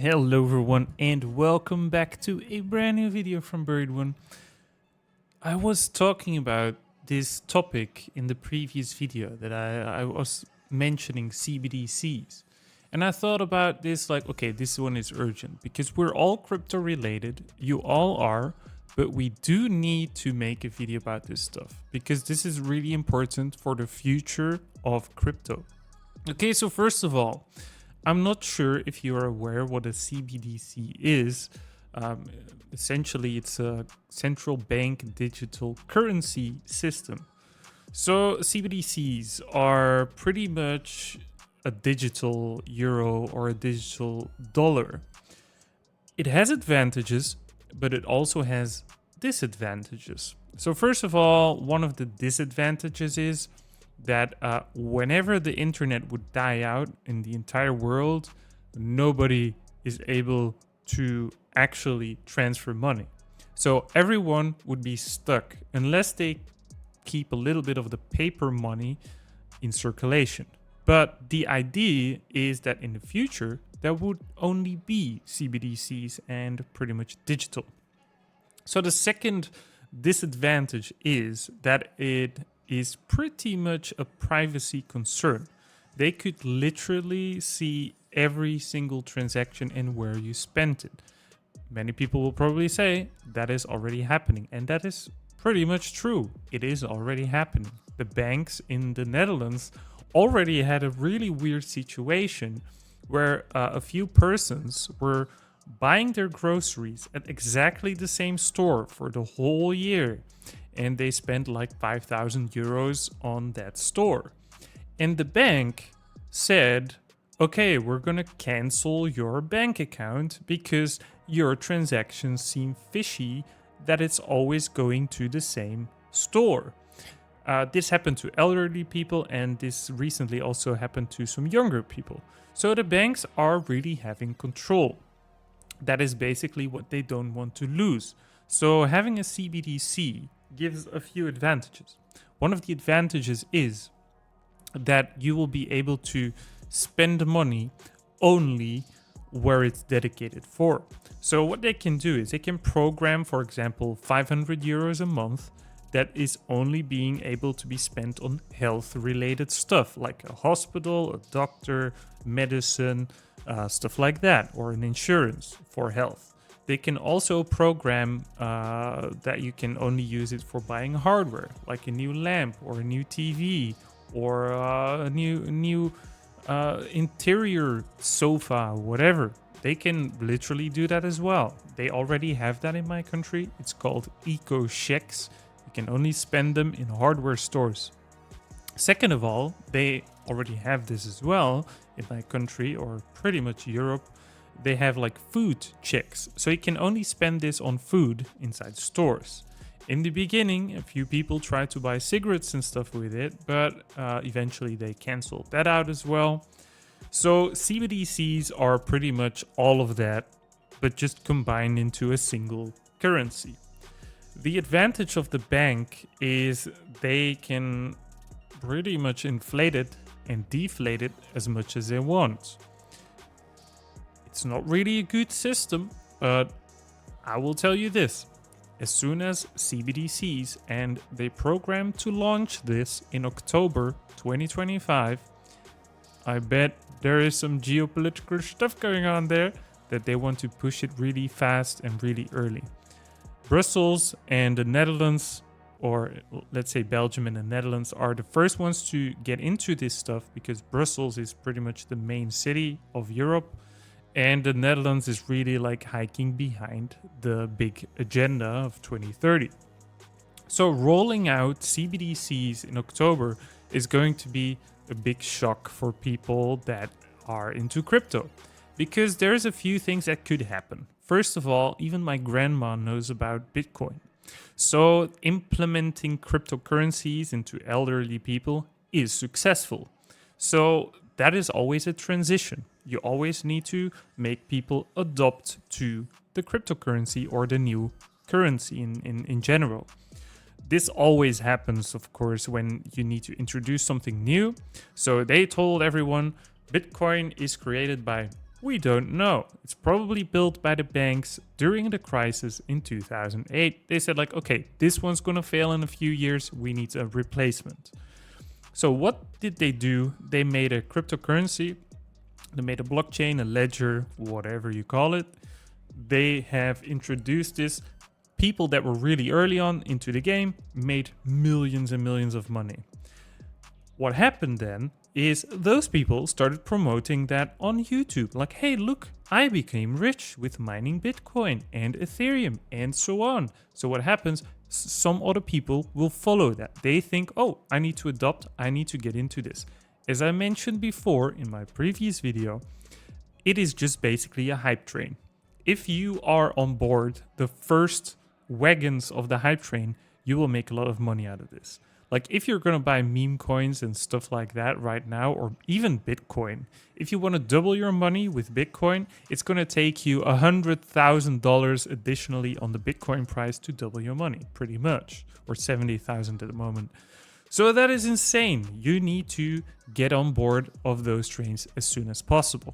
Hello everyone and welcome back to a brand new video from BuriedONE. I was talking about this topic in the previous video that I was mentioning CBDCs. And I thought about this like, okay, this one is urgent because we're all crypto related. You all are, but we do need to make a video about this stuff because this is really important for the future of crypto. Okay, so first of all, I'm not sure if you are aware what a CBDC is. Um, Essentially, it's a Central Bank Digital Currency system. So CBDCs are pretty much a digital euro or a digital dollar. It has advantages, but it also has disadvantages. So first of all, one of the disadvantages is that whenever the internet would die out in the entire world, nobody is able to actually transfer money. So everyone would be stuck unless they keep a little bit of the paper money in circulation. But the idea is that in the future, there would only be CBDCs and pretty much digital. So the second disadvantage is that it is pretty much a privacy concern. They could literally see every single transaction and where you spent it. Many people will probably say that is already happening, and that is pretty much true. It is already happening. The banks in the Netherlands already had a really weird situation where a few persons were buying their groceries at exactly the same store for the whole year, and they spent like 5,000 euros on that store. And the bank said, okay, we're gonna cancel your bank account because your transactions seem fishy, that it's always going to the same store. This happened to elderly people, and this recently also happened to some younger people. So the banks are really having control. That is basically what they don't want to lose. So having a CBDC gives a few advantages. One of the advantages is that you will be able to spend money only where it's dedicated for. So what they can do is they can program, for example, 500 euros a month that is only being able to be spent on health related stuff like a hospital, a doctor, medicine, stuff like that, or an insurance for health. They can also program that you can only use it for buying hardware, like a new lamp or a new TV or a new interior sofa, whatever. They can literally do that as well. They already have that in my country. It's called eco checks. You can only spend them in hardware stores. Second of all, they already have this as well in my country or pretty much Europe. They have like food checks. So you can only spend this on food inside stores. In the beginning, a few people tried to buy cigarettes and stuff with it, but eventually they canceled that out as well. So CBDCs are pretty much all of that, but just combined into a single currency. The advantage of the bank is they can pretty much inflate it and deflate it as much as they want. It's not really a good system, but I will tell you this. As soon as CBDCs, and they program to launch this in October 2025, I bet there is some geopolitical stuff going on there that they want to push it really fast and really early. Brussels and the Netherlands, or let's say Belgium and the Netherlands, are the first ones to get into this stuff because Brussels is pretty much the main city of Europe. And the Netherlands is really like hiking behind the big agenda of 2030. So rolling out CBDCs in October is going to be a big shock for people that are into crypto. Because there's a few things that could happen. First of all, even my grandma knows about Bitcoin. So implementing cryptocurrencies into elderly people is successful. So that is always a transition. You always need to make people adopt to the cryptocurrency or the new currency in general. This always happens, of course, when you need to introduce something new. So they told everyone Bitcoin is created by We don't know. It's probably built by the banks during the crisis in 2008. They said like, okay, this one's gonna fail in a few years, we need a replacement. So what did they do? They made a cryptocurrency, they made a blockchain, a ledger, whatever you call it. They have introduced this. People that were really early on into the game made millions and millions of money. What happened then is those people started promoting that on YouTube. Like, hey, look, I became rich with mining Bitcoin and Ethereum and so on. So what happens? Some other people will follow that. They think, oh, I need to adopt, I need to get into this. As I mentioned before in my previous video, it is just basically a hype train. If you are on board the first wagons of the hype train, you will make a lot of money out of this. Like if you're going to buy meme coins and stuff like that right now, or even Bitcoin, if you want to double your money with Bitcoin, it's going to take you $100,000 additionally on the Bitcoin price to double your money, pretty much, or 70,000 at the moment. So that is insane. You need to get on board of those trains as soon as possible.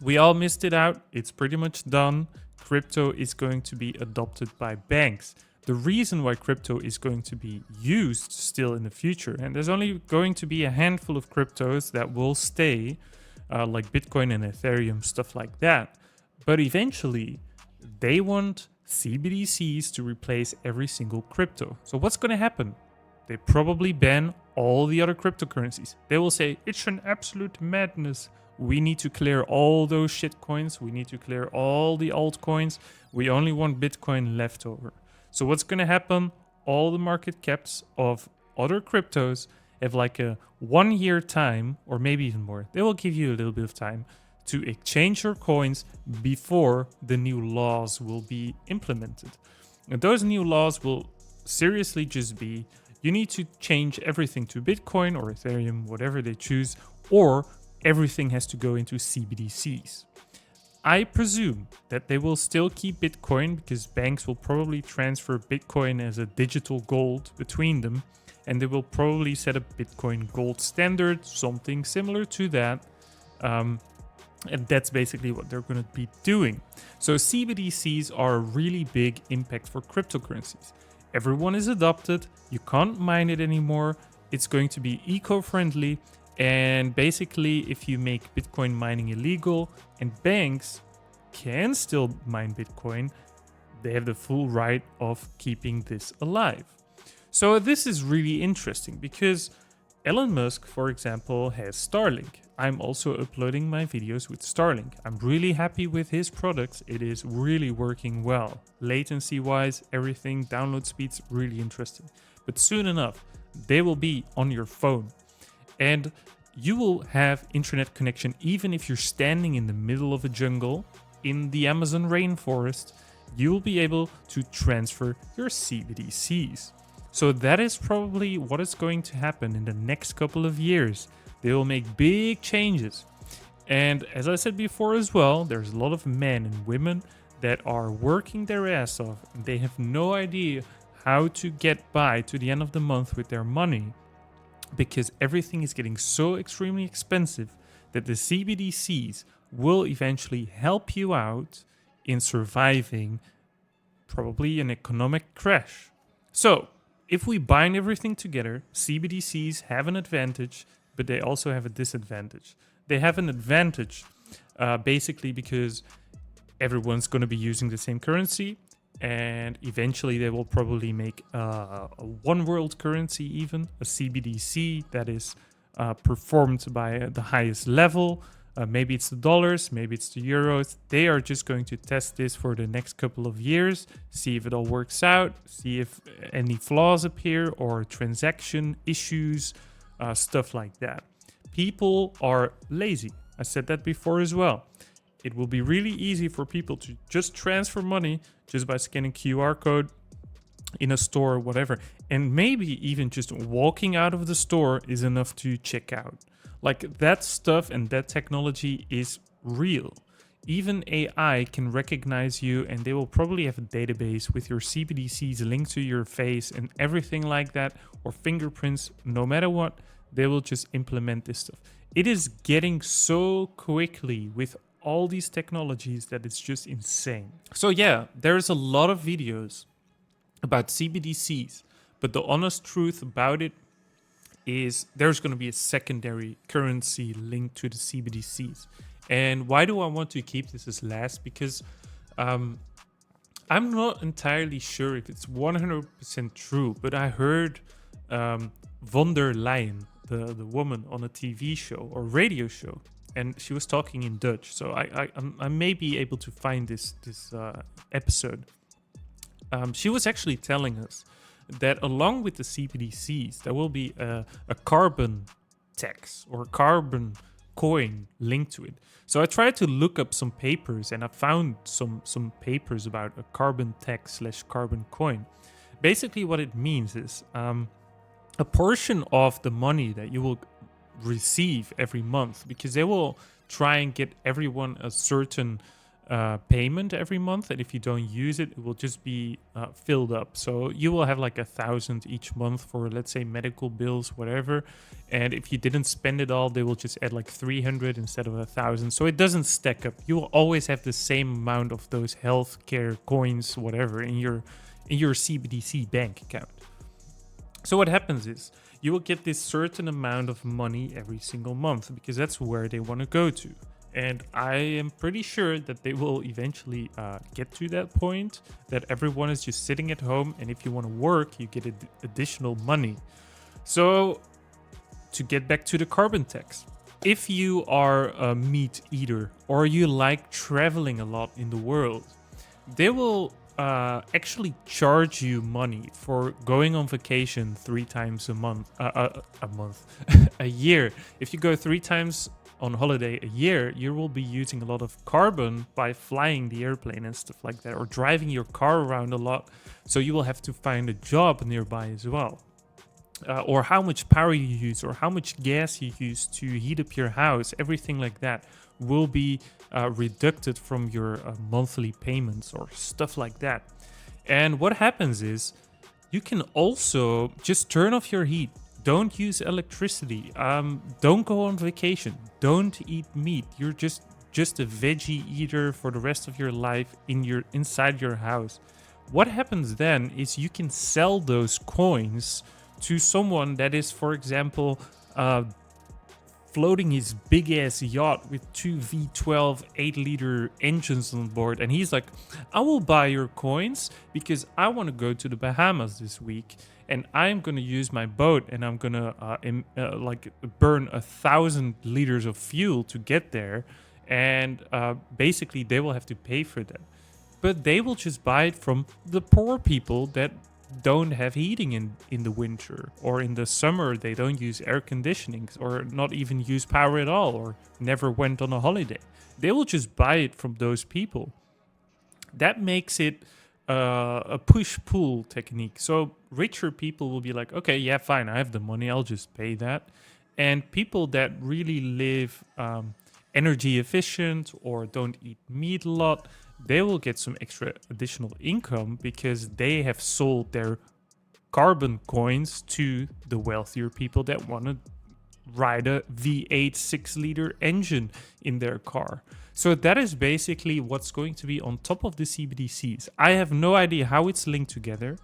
We all missed it out. It's pretty much done. Crypto is going to be adopted by banks. The reason why crypto is going to be used still in the future, and there's only going to be a handful of cryptos that will stay, like Bitcoin and Ethereum, stuff like that. But eventually, they want CBDCs to replace every single crypto. So what's going to happen? They probably ban all the other cryptocurrencies. They will say, it's an absolute madness. We need to clear all those shit coins. We need to clear all the altcoins. We only want Bitcoin left over. So what's going to happen? All the market caps of other cryptos have like a 1 year time, or maybe even more. They will give you a little bit of time to exchange your coins before the new laws will be implemented. And those new laws will seriously just be, you need to change everything to Bitcoin or Ethereum, whatever they choose, or everything has to go into CBDCs. I presume that they will still keep Bitcoin because banks will probably transfer Bitcoin as a digital gold between them, and they will probably set a Bitcoin gold standard, something similar to that. And that's basically what they're going to be doing. So CBDCs are a really big impact for cryptocurrencies. Everyone is adopted. You can't mine it anymore. It's going to be eco-friendly. And basically, if you make Bitcoin mining illegal and banks can still mine Bitcoin, they have the full right of keeping this alive. So this is really interesting because Elon Musk, for example, has Starlink. I'm also uploading my videos with Starlink. I'm really happy with his products. It is really working well. Latency-wise, everything, download speeds, really interesting. But soon enough, they will be on your phone. And you will have internet connection even if you're standing in the middle of a jungle in the Amazon rainforest. You will be able to transfer your CBDCs. So that is probably what is going to happen in the next couple of years. They will make big changes. And as I said before as well, there's a lot of men and women that are working their ass off. And they have no idea how to get by to the end of the month with their money, because everything is getting so extremely expensive that the CBDCs will eventually help you out in surviving probably an economic crash. So, if we bind everything together, CBDCs have an advantage, but they also have a disadvantage. They have an advantage basically because everyone's going to be using the same currency, and eventually they will probably make a one world currency, even a CBDC that is performed by the highest level. Maybe it's the dollars, maybe it's the euros. They are just going to test this for the next couple of years, see if it all works out, see if any flaws appear or transaction issues, stuff like that. People are lazy. I said that before as well. It will be really easy for people to just transfer money just by scanning QR code in a store or whatever. And maybe even just walking out of the store is enough to check out. Like that stuff and that technology is real. Even AI can recognize you, and they will probably have a database with your CBDCs linked to your face and everything like that, or fingerprints. No matter what, they will just implement this stuff. It is getting so quickly with all these technologies that it's just insane. So yeah, there's a lot of videos about CBDCs, but the honest truth about it is there's going to be a secondary currency linked to the CBDCs. And why do I want to keep this as last? Because I'm not entirely sure if it's 100% true, but I heard von der Leyen, the woman, on a TV show or radio show, and she was talking in Dutch. So I may be able to find this episode. She was actually telling us that along with the CBDCs, there will be a carbon tax or carbon coin linked to it. So I tried to look up some papers, and I found some papers about a carbon tax / carbon coin. Basically, what it means is a portion of the money that you will receive every month, because they will try and get everyone a certain payment every month, and if you don't use it, it will just be filled up. So you will have like 1,000 each month for, let's say, medical bills, whatever, and if you didn't spend it all, they will just add like 300 instead of 1,000. So it doesn't stack up. You will always have the same amount of those healthcare coins, whatever, in your CBDC bank account. So what happens is you will get this certain amount of money every single month, because that's where they want to go to. And I am pretty sure that they will eventually get to that point, that everyone is just sitting at home, and if you want to work, you get additional money. So to get back to the carbon tax, if you are a meat eater or you like traveling a lot in the world, they will actually charge you money for going on vacation 3 times a month, a year. If you go 3 times on holiday a year, you will be using a lot of carbon by flying the airplane and stuff like that, or driving your car around a lot. So you will have to find a job nearby as well. Or how much power you use, or how much gas you use to heat up your house, everything like that will be reducted from your monthly payments or stuff like that. And what happens is you can also just turn off your heat. Don't use electricity. Don't go on vacation. Don't eat meat. You're just a veggie eater for the rest of your life inside your house. What happens then is you can sell those coins to someone that is, for example, floating his big ass yacht with 2 V12 8-liter engines on board, and he's like, I will buy your coins because I want to go to the Bahamas this week, and I'm gonna use my boat, and I'm gonna burn 1,000 liters of fuel to get there, and basically they will have to pay for that, but they will just buy it from the poor people that don't have heating in the winter, or in the summer they don't use air conditioning, or not even use power at all, or never went on a holiday. They will just buy it from those people. That makes it a push-pull technique. So richer people will be like, okay, yeah, fine, I have the money, I'll just pay that. And people that really live energy efficient or don't eat meat a lot, they will get some extra additional income because they have sold their carbon coins to the wealthier people that want to ride a V8 6-liter engine in their car. So that is basically what's going to be on top of the CBDCs. I have no idea how it's linked together.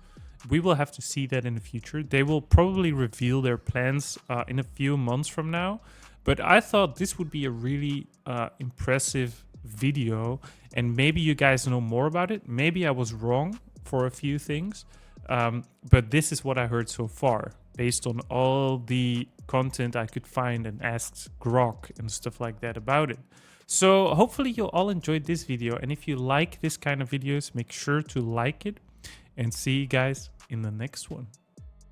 We will have to see that in the future. They will probably reveal their plans in a few months from now. But I thought this would be a really impressive video, and maybe you guys know more about it. Maybe I was wrong for a few things, but this is what I heard so far, based on all the content I could find and asked Grok and stuff like that about it. So hopefully you all enjoyed this video, and if you like this kind of videos, make sure to like it, and see you guys in the next one.